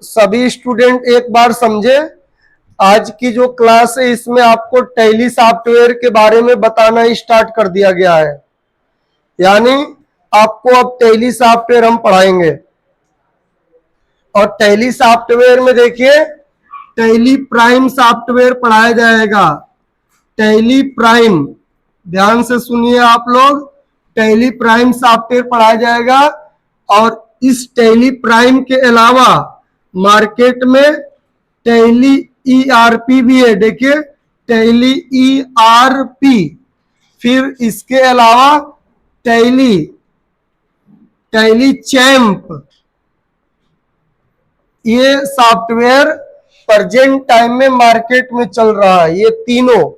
सभी स्टूडेंट एक बार समझे, आज की जो क्लास है इसमें आपको टैली सॉफ्टवेयर के बारे में बताना स्टार्ट कर दिया गया है। यानी आपको अब टैली सॉफ्टवेयर हम पढ़ाएंगे। और टैली सॉफ्टवेयर में देखिए, टैली प्राइम सॉफ्टवेयर पढ़ाया जाएगा। टैली प्राइम, ध्यान से सुनिए आप लोग, टैली प्राइम सॉफ्टवेयर पढ़ाया जाएगा। और इस टैली प्राइम के अलावा मार्केट में टैली ईआरपी भी है। देखिए, टैली ईआरपी, फिर इसके अलावा टैली चैम्प, ये सॉफ्टवेयर प्रेजेंट टाइम में मार्केट में चल रहा है। ये तीनों,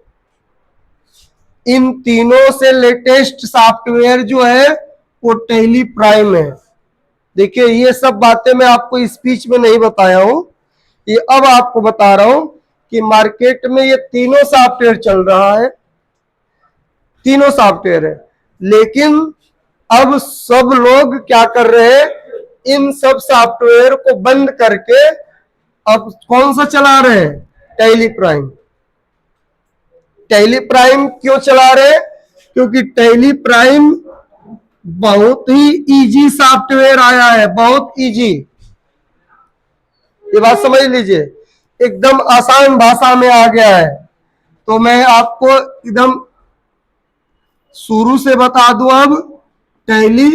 इन तीनों से लेटेस्ट सॉफ्टवेयर जो है वो टैली प्राइम है। देखिए, ये सब बातें मैं आपको स्पीच में नहीं बताया हूं, ये अब आपको बता रहा हूं कि मार्केट में ये तीनों सॉफ्टवेयर चल रहा है, तीनों सॉफ्टवेयर है। लेकिन अब सब लोग क्या कर रहे हैं, इन सब सॉफ्टवेयर को बंद करके अब कौन सा चला रहे हैं, टैली प्राइम। टैली प्राइम क्यों चला रहे हैं? क्योंकि टैली प्राइम बहुत ही इजी सॉफ्टवेयर आया है, बहुत इजी। ये बात समझ लीजिए, एकदम आसान भाषा में आ गया है। तो मैं आपको एकदम शुरू से बता दूं अब टैली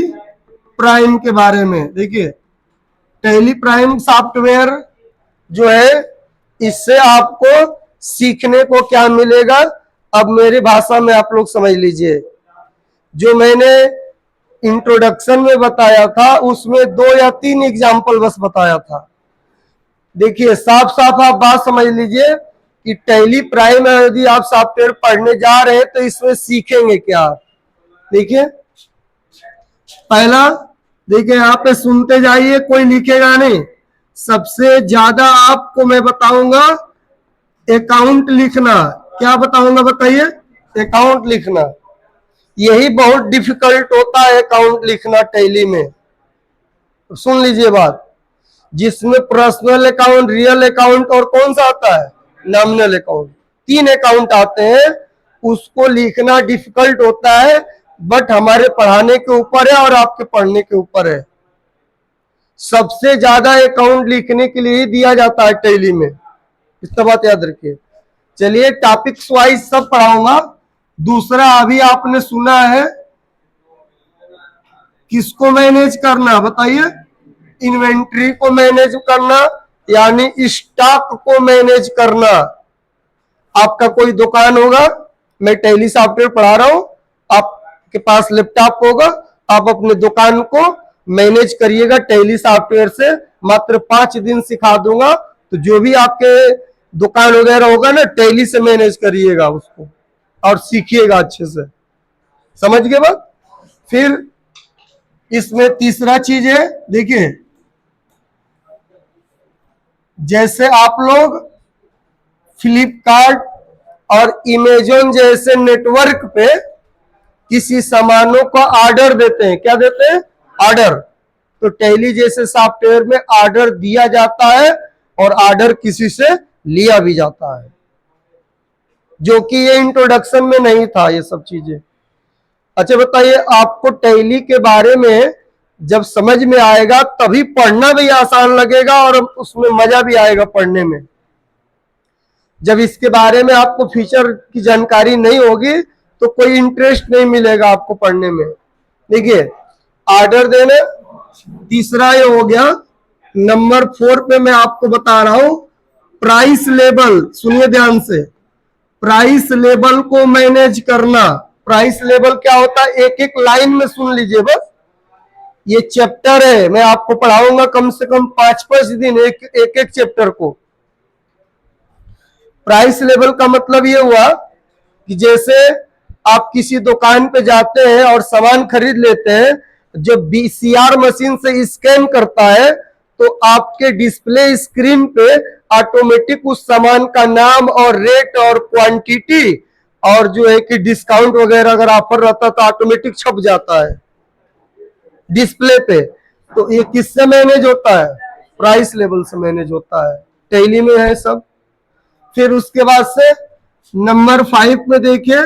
प्राइम के बारे में। देखिए, टैली प्राइम सॉफ्टवेयर जो है, इससे आपको सीखने को क्या मिलेगा, अब मेरी भाषा में आप लोग समझ लीजिए। जो मैंने इंट्रोडक्शन में बताया था उसमें 2 या 3 एग्जाम्पल बस बताया था। देखिए, साफ साफ आप बात समझ लीजिए कि टैली प्राइम में यदि आप सॉफ्टवेयर पढ़ने जा रहे हैं तो इसमें सीखेंगे क्या। देखिए, पहला, देखिए यहाँ पे सुनते जाइए, कोई लिखेगा नहीं। सबसे ज्यादा आपको मैं बताऊंगा अकाउंट लिखना। क्या बताऊंगा बताइए? अकाउंट लिखना। यही बहुत डिफिकल्ट होता है, अकाउंट लिखना टैली में। सुन लीजिए बात, जिसमें पर्सनल अकाउंट, रियल अकाउंट और कौन सा आता है, नॉमिनल अकाउंट, 3 अकाउंट आते हैं। उसको लिखना डिफिकल्ट होता है, बट हमारे पढ़ाने के ऊपर है और आपके पढ़ने के ऊपर है। सबसे ज्यादा अकाउंट लिखने के लिए दिया जाता है टैली में, इतना बात याद रखिए। चलिए, टॉपिक्स वाइज सब पढ़ाऊंगा। दूसरा, अभी आपने सुना है किसको मैनेज करना, बताइए? इन्वेंट्री को मैनेज करना, यानी स्टॉक को मैनेज करना। आपका कोई दुकान होगा, मैं टैली सॉफ्टवेयर पढ़ा रहा हूं, आपके पास लैपटॉप होगा, आप अपने दुकान को मैनेज करिएगा टैली सॉफ्टवेयर से। मात्र 5 दिन सिखा दूंगा, तो जो भी आपके दुकान वगैरह होगा ना, टैली से मैनेज करिएगा उसको और सीखिएगा अच्छे से। समझ गए बात? फिर इसमें तीसरा चीज है, देखिए, जैसे आप लोग फ्लिपकार्ट और अमेज़न जैसे नेटवर्क पे किसी सामानों का ऑर्डर देते हैं, क्या देते हैं? ऑर्डर। तो टैली जैसे सॉफ्टवेयर में ऑर्डर दिया जाता है और ऑर्डर किसी से लिया भी जाता है, जो कि ये इंट्रोडक्शन में नहीं था ये सब चीजें। अच्छा बताइए, आपको टैली के बारे में जब समझ में आएगा तभी पढ़ना भी आसान लगेगा और उसमें मजा भी आएगा पढ़ने में। जब इसके बारे में आपको फीचर की जानकारी नहीं होगी तो कोई इंटरेस्ट नहीं मिलेगा आपको पढ़ने में। देखिए, ऑर्डर देना, तीसरा ये हो गया। नंबर 4 पे मैं आपको बता रहा हूं प्राइस लेबल। सुनिए ध्यान से, प्राइस लेबल को मैनेज करना। प्राइस लेबल क्या होता है, एक एक लाइन में सुन लीजिए बस। ये चैप्टर है, मैं आपको पढ़ाऊंगा कम से कम 5-5 दिन एक एक चैप्टर को। प्राइस लेवल का मतलब ये हुआ कि जैसे आप किसी दुकान पे जाते हैं और सामान खरीद लेते हैं, जब VCR मशीन से स्कैन करता है तो आपके डिस्प्ले स्क्रीन पे ऑटोमेटिक उस सामान का नाम और रेट और क्वांटिटी और जो है कि डिस्काउंट वगैरह अगर ऑफर रहता तो ऑटोमेटिक छप जाता है डिस्प्ले पे। तो ये किससे मैनेज होता है? प्राइस लेवल से मैनेज होता है, टैली में है सब। फिर उसके बाद से नंबर 5 में देखिए,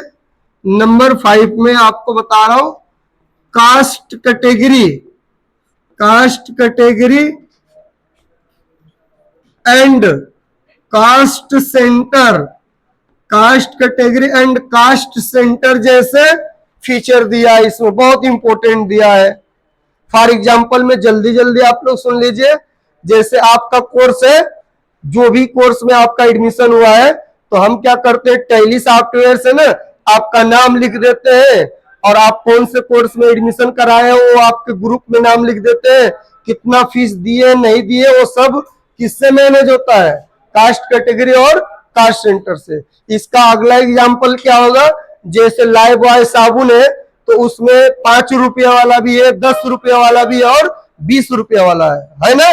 नंबर 5 में आपको बता रहा हूं cost category, cost category and cost centre, cost category and cost centre जैसे फीचर दिया है इसमें, बहुत इंपॉर्टेंट दिया है। फॉर एग्जांपल में जल्दी जल्दी आप लोग सुन लीजिए, जैसे आपका कोर्स है, जो भी कोर्स में आपका एडमिशन हुआ है, तो हम क्या करते हैं, टैली सॉफ्टवेयर से ना आपका नाम लिख देते हैं और आप कौन से कोर्स में एडमिशन कराए हो वो आपके ग्रुप में नाम लिख देते हैं, कितना फीस दिए नहीं दिए वो सब किससे मैनेज होता है, कास्ट कैटेगरी और कास्ट सेंटर से। इसका अगला एग्जांपल क्या होगा, जैसे लाइफ बॉय साबुन है तो उसमें 5 रुपया वाला भी है, 10 रुपया वाला भी है और 20 रुपया वाला है ना।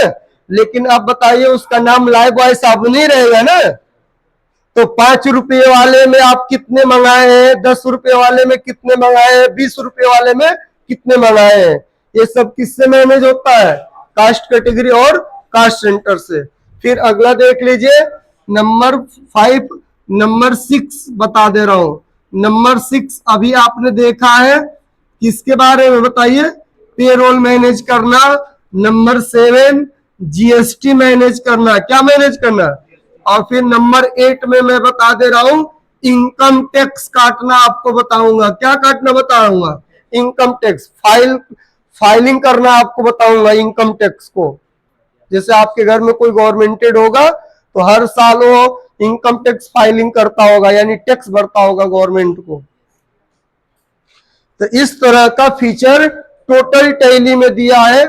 लेकिन अब बताइए उसका नाम लाइफ बॉय साबुन ही रहेगा ना, तो 5 रुपये वाले में आप कितने मंगाए हैं, 10 रुपये वाले में कितने मंगाए हैं, 20 रुपये वाले में कितने मंगाए हैं, ये सब किससे मैनेज होता है, कास्ट कैटेगरी और कास्ट सेंटर से। फिर अगला देख लीजिए नंबर 5, नंबर 6 बता दे रहा हूं। नंबर 6 अभी आपने देखा है, किसके बारे में बताइए, पेरोल मैनेज करना। नंबर 7 जीएसटी मैनेज करना, क्या मैनेज करना। और फिर नंबर 8 में मैं बता दे रहा हूं इनकम टैक्स काटना आपको बताऊंगा, क्या काटना बताऊंगा, इनकम टैक्स, फाइलिंग करना आपको बताऊंगा इनकम टैक्स को। जैसे आपके घर में कोई गवर्नमेंटेड होगा तो हर साल वो इनकम टैक्स फाइलिंग करता होगा, यानी टैक्स भरता होगा गवर्नमेंट को। तो इस तरह का फीचर टोटल टैली में दिया है।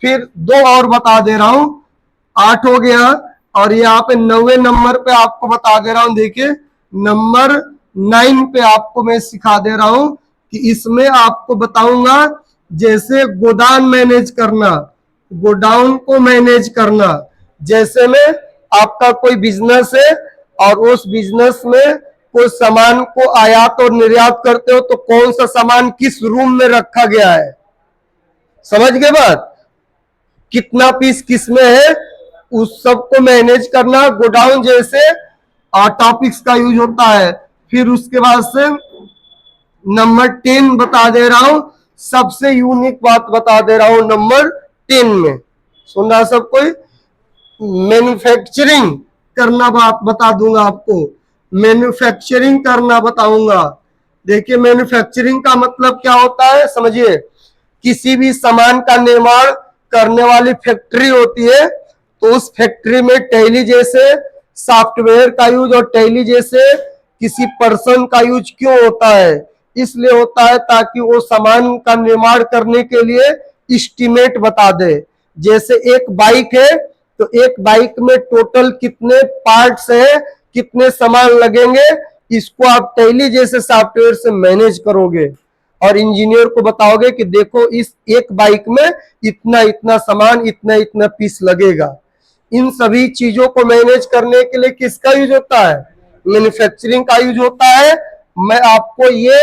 फिर 2 और बता दे रहा हूं, 8 हो गया और यहाँ पे 9वें नंबर पे आपको बता दे रहा हूं। देखिए नंबर 9 पे आपको मैं सिखा दे रहा हूं कि इसमें आपको बताऊंगा जैसे गोदाम मैनेज करना, गोडाउन को मैनेज करना। जैसे में आपका कोई बिजनेस है और उस बिजनेस में कोई सामान को आयात और निर्यात करते हो तो कौन सा सामान किस रूम में रखा गया है, समझ गए बात, कितना पीस किस में है, उस सब को मैनेज करना गोडाउन जैसे टॉपिक्स का यूज होता है। फिर उसके बाद से नंबर 10 बता दे रहा हूं, सबसे यूनिक बात बता दे रहा हूं नंबर 10 में, सुन रहा सब कोई, मैन्युफैक्चरिंग करना बात बता दूंगा आपको, मैन्युफैक्चरिंग करना बताऊंगा। देखिए मैन्युफैक्चरिंग का मतलब क्या होता है समझिए, किसी भी सामान का निर्माण करने वाली फैक्ट्री होती है तो उस फैक्ट्री में टैली जैसे सॉफ्टवेयर का यूज और टैली जैसे किसी पर्सन का यूज क्यों होता है, इसलिए होता है ताकि वो सामान का निर्माण करने के लिए एस्टीमेट बता दे। जैसे एक बाइक है तो एक बाइक में टोटल कितने पार्ट्स है, कितने सामान लगेंगे, इसको आप टैली जैसे सॉफ्टवेयर से मैनेज करोगे और इंजीनियर को बताओगे कि देखो इस एक बाइक में इतना इतना सामान, इतना इतना पीस लगेगा। इन सभी चीजों को मैनेज करने के लिए किसका यूज होता है, मैन्युफैक्चरिंग का यूज होता है। मैं आपको ये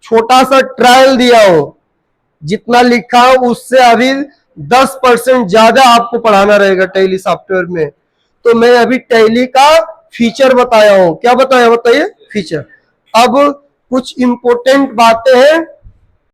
छोटा सा ट्रायल दिया हूं, जितना लिखा हूं उससे अभी 10% ज्यादा आपको पढ़ाना रहेगा टैली सॉफ्टवेयर में। तो मैं अभी टैली का फीचर बताया हूं, क्या बताया बताइए, फीचर। अब कुछ इंपॉर्टेंट बातें हैं